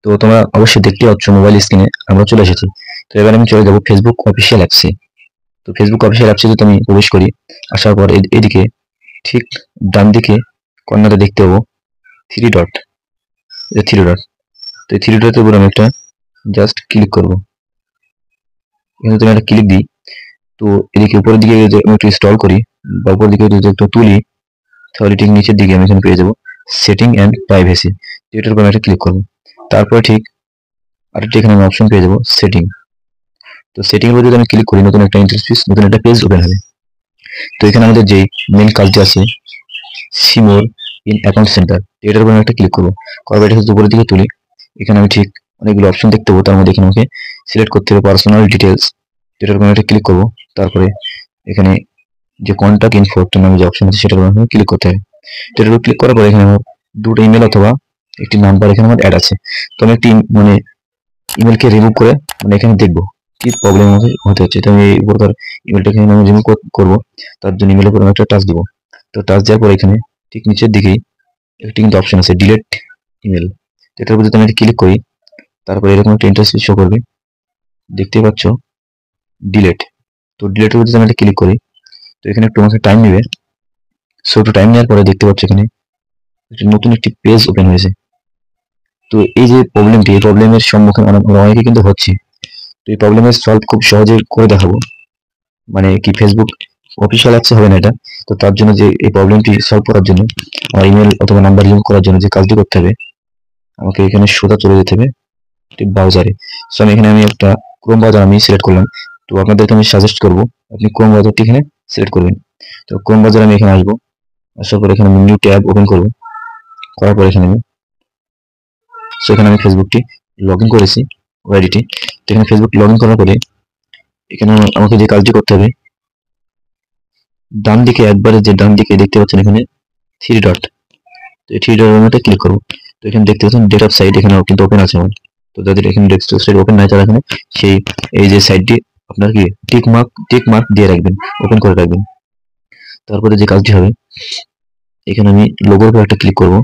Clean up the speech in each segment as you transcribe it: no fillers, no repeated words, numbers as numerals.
তো তোমরা অবশ্যই দেখতে পাচ্ছ মোবাইল স্ক্রিনে আমরা চলে এসেছি। তো এবার আমি চলে যাব ফেসবুক অফিসিয়াল অ্যাপসে। তো ফেসবুক অফিসিয়াল অ্যাপসে যদি আমি প্রবেশ করি, আসার পর এদিকে ঠিক ডান দিকে কর্নারে দেখতে পাবো থ্রি ডট। থ্রি ডট, তো এই থ্রি ডটের উপর আমি একটা জাস্ট ক্লিক করব। এখানে তুমি একটা ক্লিক দিই, তো এদিকে উপরের দিকে যদি আমি একটু স্ক্রল করি বা উপরের দিকে যদি একটু তুলি, তাহলে ঠিক নিচের দিকে আমি এখানে পেয়ে যাবো সেটিং অ্যান্ড প্রাইভেসি। এটার উপর আমি একটা ক্লিক করবো। তারপরে ঠিক আরেকটা এখানে আমি অপশন পেয়ে যাবো সেটিং। তো সেটিং এর উপর যদি আমি ক্লিক করি, নতুন একটা ইন্টারফেস, নতুন একটা পেজ ওপেন হবে। তো এখানে আমাদের যে মেন কাজটি আছে সিমোর ইন অ্যাকাউন্ট সেন্টার, এটার উপর আমি একটা ক্লিক করবো। করার এটা উপরের দিকে তুলি, এখানে আমি ঠিক অনেকগুলো অপশন দেখতে পাবো। তার মধ্যে এখানে আমাকে সিলেক্ট করতে হবে পার্সোনাল ডিটেলস, এটার উপর আমি একটা ক্লিক করবো। তারপরে এখানে যে কন্ট্যাক্ট ইনফো নামে যে অপশন আছে সেটার উপর আমাকে ক্লিক করতে হবে। এটার উপর ক্লিক করার পরে এখানে আমার দুটো ইমেল অথবা একটি নাম্বার এখানে আমার অ্যাড আছে। তো আমি একটি ইমেলকে রিমুভ করে এখানে দেখবো কি প্রবলেম আমাকে হতে হচ্ছে। তো আমি এই উপরকার ইমেলটাকে আমি রিমুভ করবো। তার জন্য ইমেলের উপর আমি একটা টাচ দিব। তো টাচ দেওয়ার পর এখানে ঠিক নিচের দিকেই একটি কিন্তু অপশন আছে ডিলেট ইমেল, এটার উপর যদি আমি ক্লিক করি, তারপরে এরকম একটা ইন্টারফেস শো করবে, দেখতে পাচ্ছ ডিলেট। তো ডিলেটের উপর যদি আমি ক্লিক করি, তো এখানে একটু আমাকে টাইম নেবে। সো একটু টাইম নেওয়ার পরে দেখতে পাচ্ছ এখানে নতুন একটি পেজ ওপেন হয়েছে। তো এই যে প্রবলেমটি, এই প্রবলেমের সম্মুখীন অনেকে কিন্তু হচ্ছে। তো এই প্রবলেমের সলভ খুব সহজে করে দেখাবো, কি ফেসবুক অফিসিয়াল অ্যাপসে হবে না এটা। তো তার জন্য যে এই প্রবলেমটি সলভ করার জন্য আমার ইমেল অথবা নাম্বার রিমুভ করার জন্য যে কাজটি করতে হবে, আমাকে এখানে সোজা চলে যেতে হবে ব্রাউজারে। সো আমি একটা ক্রোম ব্রাউজার আমি সিলেক্ট করলাম। তো আপনাদেরকে আমি সাজেস্ট করব আপনি ক্রোম ব্রাউজারটি এখানে সিলেক্ট করবেন। তো ক্রোম ব্রাউজারে আমি এখানে আসবো, আসার পর এখানে নিউ ট্যাব ওপেন করব। করার পর এখানে আমি ফেসবুকটি লগ ইন করেছি ওআইডিটি। তো এখানে ফেসবুক লগ ইন করার পরে এখানে আমাকে যে কাজটি করতে হবে, ডান দিকে একবারে যে ডান দিকে দেখতে পাচ্ছেন এখানে থ্রি ডট, তো এই থ্রি ডটের মধ্যে ক্লিক করবো। তো এখানে দেখতে পাচ্ছেন ডেট অফ সাইট এখানে কিন্তু ওপেন আছে আমার। তো যাদের এখানে ডেস্কটপ সাইট ওপেন নাই, তারা এখানে সেই এই যে সাইটটি আপনার কি টিক মার্ক দিয়ে রাখবেন, ওপেন করে রাখবেন। তারপরে যে কাজটি হবে, এখানে আমি লোগোর উপর একটা ক্লিক করব।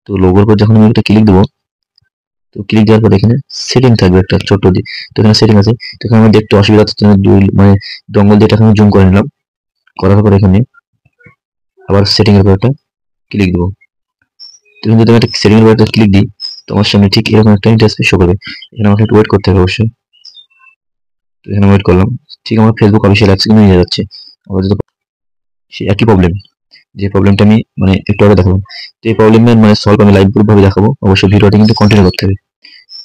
তো লোগোর উপর যখন আমি একটা ক্লিক দেবো, তো ক্লিক দেওয়ার পরে এখানে সেটিং থাকবে একটা ছোট্ট দিয়ে। তো এখানে সেটিং আছে। তো এখানে আমার দেখতে অসুবিধা হচ্ছে, জঙ্গল দিয়ে আমি জুম করে নিলাম। করার পরে এখানে আবার সেটিং এর উপর একটা ক্লিক দেবো। তো যদি আমি একটা সেটিং এর উপর একটা ক্লিক দিই, তো আমার সামনে ঠিক এরকম একটা ইন্টারফেস শো করবে। এখানে আমাকে একটু ওয়েট করতে হবে অবশ্যই। তো এখানে ওয়েট করলাম, ঠিক আমার ফেসবুক অফিসিয়াল অ্যাপস কিন্তু নিয়ে যাচ্ছে। আবার যদি সেই একই প্রবলেম, যে প্রবলেমটা আমি একটু আগে দেখাবো, তো এই প্রবলেমের সলভ আমি লাইভ ভাবে দেখাবো। অবশ্যই ভিডিওটি কিন্তু কন্টিনিউ করতে হবে।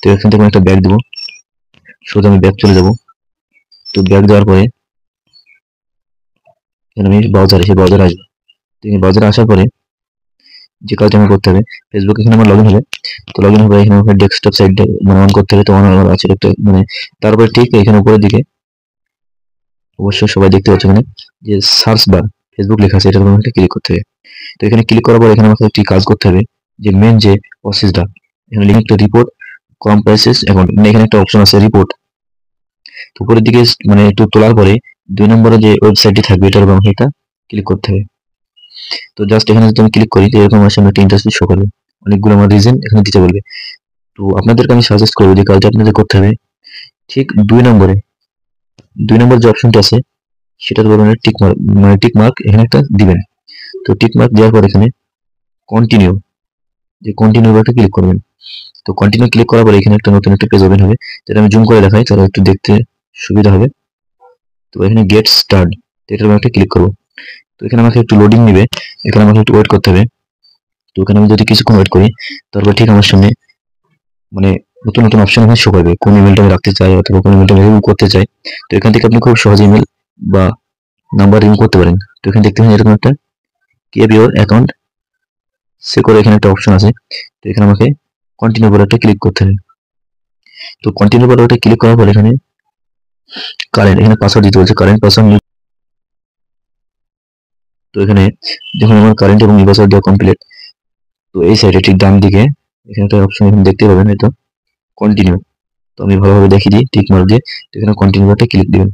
তো এখান থেকে আমি একটা ব্যাক দেবো, সোজা আমি ব্যাক চলে যাবো। তো ব্যাক দেওয়ার পরে এখানে আমি ব্রাউজারে আসবো। তো এই ব্রাউজারে আসার পরে যে কাজটা আমার করতে হবে, ফেসবুক এখানে আমার লগ ইন হবে। তো লগ ইন হবে, এখানে আমাকে ডেস্কটপ সাইটটা অন করতে হবে। তো অন আছে একটা তারপরে ঠিক এখানে উপরের দিকে অবশ্যই সবাই দেখতে পাচ্ছ এখানে যে সার্চ বার ফেসবুক লেখা আছে, এটার উপর একটা ক্লিক করতে হবে। তো এখানে ক্লিক করার পর এখানে আমাকে একটি কাজ করতে হবে, যে মেন যে প্রসেসটা, এখানে লিঙ্ক টু রিপোর্ট কম্প্রেসেস অ্যাকাউন্ট, এখানে একটা অপশন আছে রিপোর্ট। তো উপরের দিকে একটু তোলার পরে 2 নম্বরে যে ওয়েবসাইটটি থাকবে, এটার উপর আমাকে এটা ক্লিক করতে হবে। তো জাস্ট এখানে যদি আমি ক্লিক করি, তো এরকম আমার সামনে একটা ইন্টারফেস শো করবে, অনেকগুলো আমার রিজন এখানে দিতে বলবে। তো আপনাদেরকে আমি সাজেস্ট করবো যে কাজটা আপনাদের করতে হবে ঠিক 2 নম্বর যে অপশনটা আছে, সেটার উপর টিক মার্ক এখানে একটা দিবেন। তো টিক মার্ক দেওয়ার পর এখানে কন্টিনিউ, যে কন্টিনিউ একটা ক্লিক করবেন। তো কন্টিনিউ ক্লিক করার পর এখানে একটা নতুন একটা পেজ ওপেন হবে, যেটা আমি জুম করে দেখাই তাহলে একটু দেখতে সুবিধা হবে। তো এখানে গেট স্টার্ট, এটার উপর একটা ক্লিক করবো। তো এখানে আমাকে একটু লোডিং নিবে, এখানে আমাকে একটু ওয়েট করতে হবে। তো এখানে আমি যদি কিছুক্ষণ ওয়েট করি, তারপর ঠিক আমার সামনে নতুন নতুন অপশন এখানে শো করবে, কোন ইমেলটা আমি রাখতে চাই অথবা কোন ইমেলটা আমি রিমুভ করতে চাই। তো এখান থেকে আপনি খুব সহজে ইমেল বা নাম্বার রিমুভ করতে পারেন। তো এখানে দেখতে পাচ্ছেন এরকম একটা কিপ ইওর অ্যাকাউন্ট সিকিউর, এখানে একটা অপশন আছে। তো এখানে আমাকে কন্টিনিউ করে একটা ক্লিক করতে হবে। তো কন্টিনিউ করে ওটা ক্লিক করার পর এখানে এখানে পাসওয়ার্ড দিতে বলছে, কারেন্ট পাসওয়ার্ড। তো এখানে যখন আমার কারেন্ট এবং পাসওয়ার্ড দেওয়া কমপ্লিট, তো এই সাইডে ঠিক ডান দিকে এখানে একটা অপশন এখানে দেখতে পাবেন, এটা কন্টিনিউ। তো আমি ভালোভাবে দেখিয়ে দিই টিক মার্ক দিয়ে, এখানে কন্টিনিউ একটা ক্লিক দিবেন।